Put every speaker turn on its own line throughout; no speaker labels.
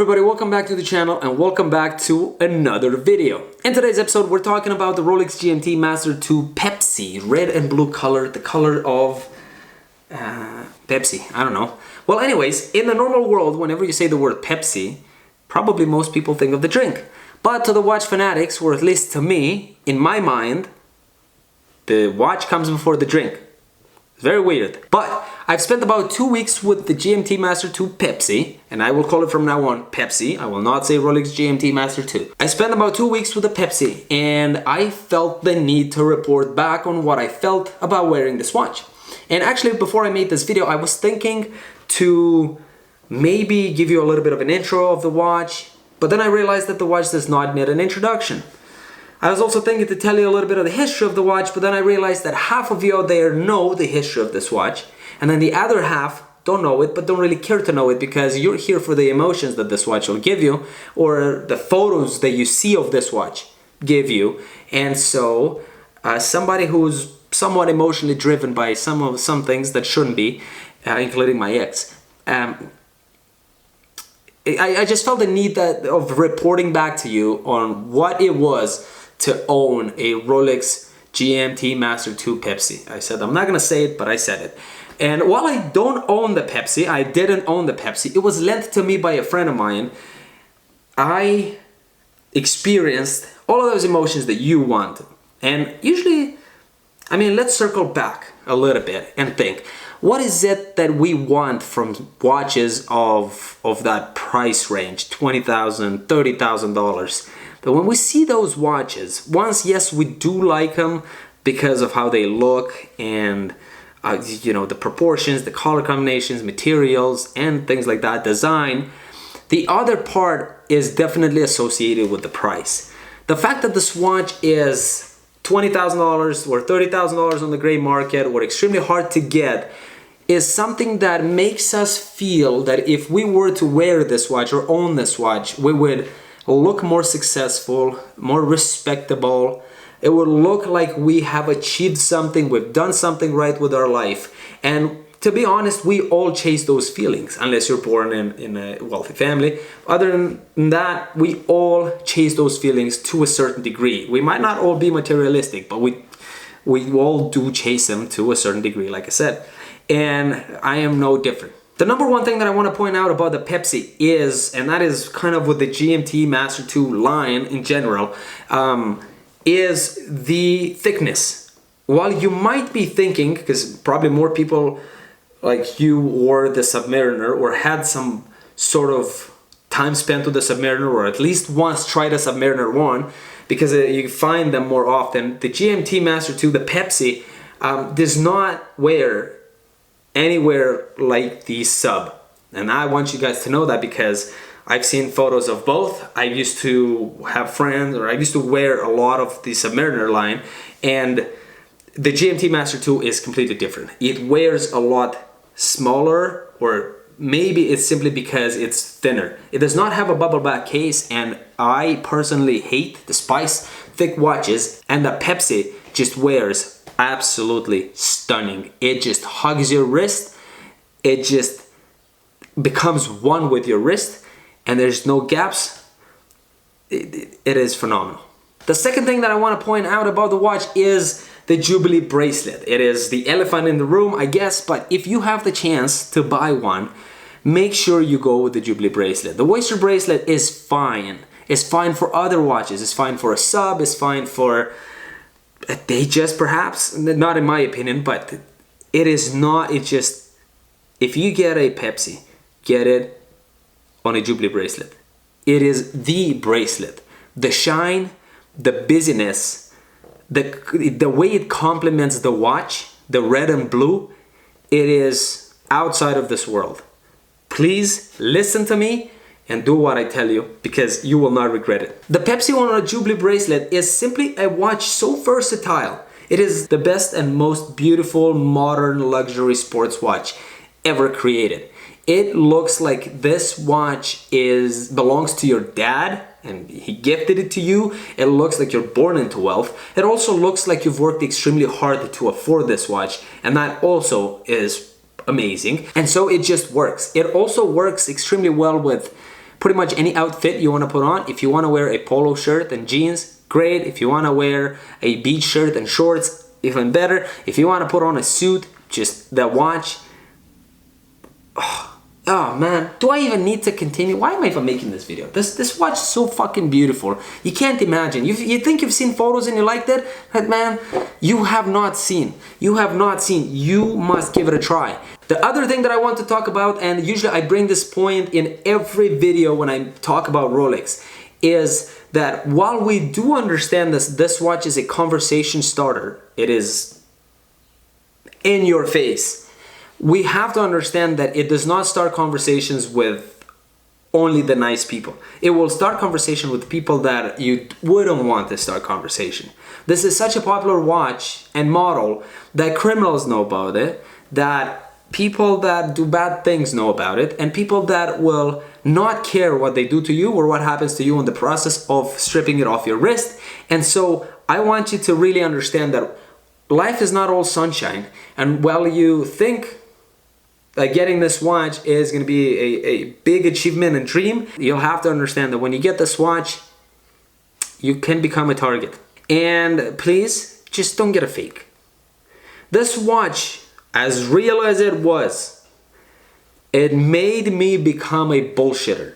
everybody, welcome back to the channel and welcome back to another video. In today's episode we're talking about the Rolex GMT Master 2 Pepsi, red and blue color, the color of Pepsi, I don't know. Well anyways, in the normal world, whenever you say the word Pepsi, probably most people think of the drink. But to the watch fanatics, or at least to me, in my mind, the watch comes before the drink. It's very weird. But I've spent about 2 weeks with the GMT Master 2 Pepsi, and I will call it from now on Pepsi. I will not say Rolex GMT Master 2. I spent about 2 weeks with the Pepsi, and I felt the need to report back on what I felt about wearing this watch. And actually, before I made this video, I was thinking to maybe give you a little bit of an intro of the watch, but then I realized that the watch does not need an introduction. I was also thinking to tell you a little bit of the history of the watch, but then I realized that half of you out there know the history of this watch, and then the other half don't know it, but don't really care to know it because you're here for the emotions that this watch will give you, or the photos that you see of this watch give you. And so, somebody who's somewhat emotionally driven by some things that shouldn't be, including my ex, I just felt the need of reporting back to you on what it was to own a Rolex GMT Master 2 Pepsi. I said, I'm not gonna say it, but I said it. And while I don't own the Pepsi, I didn't own the Pepsi, it was lent to me by a friend of mine. I experienced all of those emotions that you want. And usually, I mean, let's circle back a little bit and think, what is it that we want from watches of that price range, $20,000, $30,000? But when we see those watches, once, yes, we do like them because of how they look and you know, the proportions, the color combinations, materials, and things like that, design. The other part is definitely associated with the price. The fact that this watch is $20,000 or $30,000 on the gray market or extremely hard to get is something that makes us feel that if we were to wear this watch or own this watch, we would look more successful, more respectable. It would look like we have achieved something, we've done something right with our life. And to be honest, we all chase those feelings, unless you're born in a wealthy family. Other than that, we all chase those feelings to a certain degree. We might not all be materialistic, but we all do chase them to a certain degree, like I said. And I am no different. The number one thing that I want to point out about the Pepsi is, and that is kind of with the GMT Master 2 line in general, is the thickness. While you might be thinking, because probably more people like you wore the Submariner or had some sort of time spent with the Submariner, or at least once tried a Submariner 1, because you find them more often, the GMT Master 2, the Pepsi, does not wear anywhere like the Sub. And I want you guys to know that because I've seen photos of both. I used to have friends, or I used to wear a lot of the Submariner line, and the GMT Master 2 is completely different. It wears a lot smaller, or maybe it's simply because it's thinner. It does not have a bubble back case, and I personally hate the spice thick watches, and the Pepsi just wears absolutely stunning. It just hugs your wrist. It just becomes one with your wrist, and there's no gaps. It is phenomenal. The second thing that I want to point out about the watch is the Jubilee bracelet. It is the elephant in the room, I guess, but if you have the chance to buy one, make sure you go with the Jubilee bracelet. The Oyster bracelet is fine. It's fine for other watches. It's fine for a Sub. It's fine for a Datejust, perhaps. Not in my opinion, but it is not. It just, if you get a Pepsi, get it on a Jubilee bracelet. It is the bracelet. The shine, the busyness, the way it complements the watch, the red and blue, it is outside of this world. Please listen to me and do what I tell you, because you will not regret it. The Pepsi on a Jubilee bracelet is simply a watch so versatile. It is the best and most beautiful modern luxury sports watch ever created. It looks like this watch belongs to your dad and he gifted it to you. It looks like you're born into wealth. It also looks like you've worked extremely hard to afford this watch, and that also is amazing. And so it just works. It also works extremely well with pretty much any outfit you want to put on. If you want to wear a polo shirt and jeans, great. If you want to wear a beach shirt and shorts, even better. If you want to put on a suit, just that watch. Oh man, do I even need to continue? Why am I even making this video? This watch is so fucking beautiful. You can't imagine. You think you've seen photos and you liked it? But man, you have not seen. You have not seen. You must give it a try. The other thing that I want to talk about, and usually I bring this point in every video when I talk about Rolex, is that while we do understand this watch is a conversation starter, it is in your face. We have to understand that it does not start conversations with only the nice people. It will start conversation with people that you wouldn't want to start conversation. This is such a popular watch and model that criminals know about it, that people that do bad things know about it, and people that will not care what they do to you or what happens to you in the process of stripping it off your wrist. And so I want you to really understand that life is not all sunshine. And while you think that getting this watch is going to be a big achievement and dream, you'll have to understand that when you get this watch, you can become a target. And please, just don't get a fake. This watch, as real as it was, it made me become a bullshitter,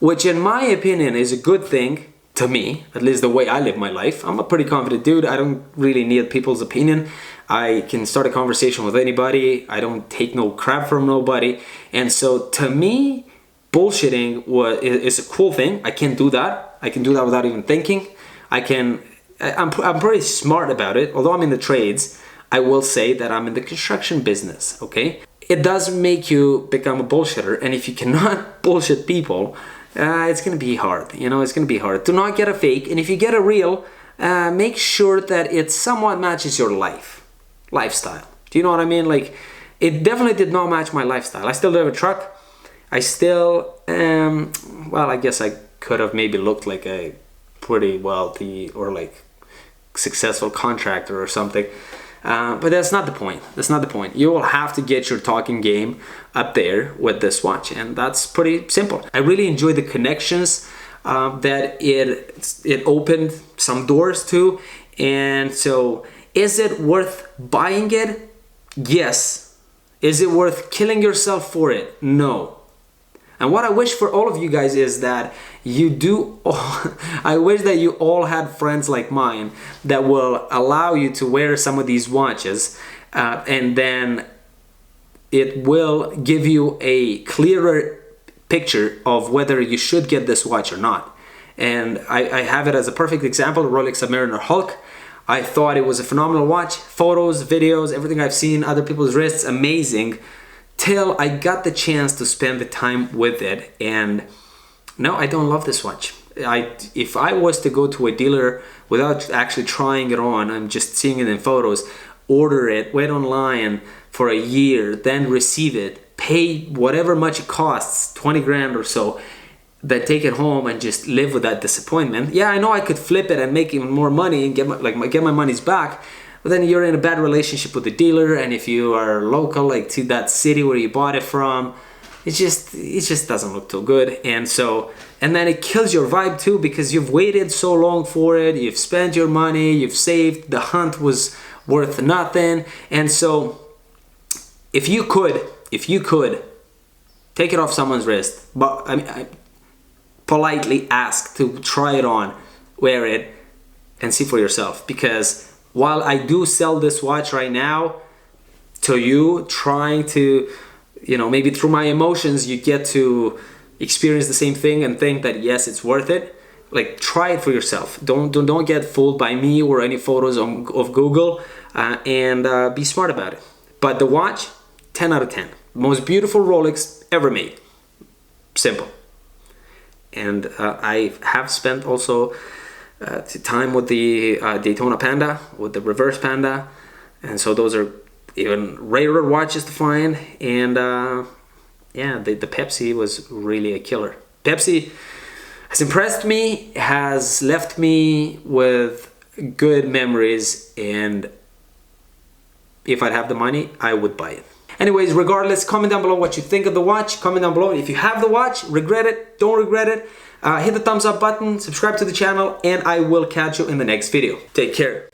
which in my opinion is a good thing to me, at least the way I live my life. I'm a pretty confident dude. I don't really need people's opinion. I can start a conversation with anybody. I don't take no crap from nobody. And so to me, bullshitting is a cool thing. I can do that. I can do that without even thinking. I'm pretty smart about it. Although I'm in the trades, I will say that I'm in the construction business, okay? It does make you become a bullshitter. And if you cannot bullshit people, it's gonna be hard, you know, it's gonna be hard. Do not get a fake, and if you get a real, make sure that it somewhat matches your lifestyle. Do you know what I mean? Like, it definitely did not match my lifestyle. I still drive a truck. I still, well, I guess I could have maybe looked like a pretty wealthy or like successful contractor or something. But that's not the point. That's not the point. You will have to get your talking game up there with this watch, and that's pretty simple. I really enjoy the connections that it opened some doors to. And so, is it worth buying it? Yes. Is it worth killing yourself for it? No. And what I wish for all of you guys is that you do, I wish that you all had friends like mine that will allow you to wear some of these watches, and then it will give you a clearer picture of whether you should get this watch or not. And I have it as a perfect example, Rolex Submariner Hulk. I thought it was a phenomenal watch. Photos, videos, everything I've seen, other people's wrists, amazing. Till I got the chance to spend the time with it, and no, I don't love this watch. If I was to go to a dealer without actually trying it on, I'm just seeing it in photos, order it, wait online for a year, then receive it, pay whatever much it costs, 20 grand or so, then take it home and just live with that disappointment. Yeah, I know I could flip it and make even more money and get my money's back. But then you're in a bad relationship with the dealer, and if you are local, like to that city where you bought it from, it just doesn't look too good. And then it kills your vibe too, because you've waited so long for it, you've spent your money, you've saved, the hunt was worth nothing. And so if you could take it off someone's wrist, but I politely ask to try it on, wear it, and see for yourself. Because while I do sell this watch right now to you, trying to, you know, maybe through my emotions you get to experience the same thing and think that yes, it's worth it. Like, try it for yourself. Don't get fooled by me or any photos of Google, and be smart about it. But the watch, 10 out of 10. Most beautiful Rolex ever made. Simple. And I have spent also time with the Daytona Panda, with the reverse Panda, and so those are even rarer watches to find. And yeah, the Pepsi was really a killer. Pepsi has impressed me, has left me with good memories, and if I'd have the money, I would buy it. Anyways, regardless, comment down below what you think of the watch. Comment down below if you have the watch, regret it, don't regret it. Hit the thumbs up button, subscribe to the channel, and I will catch you in the next video. Take care.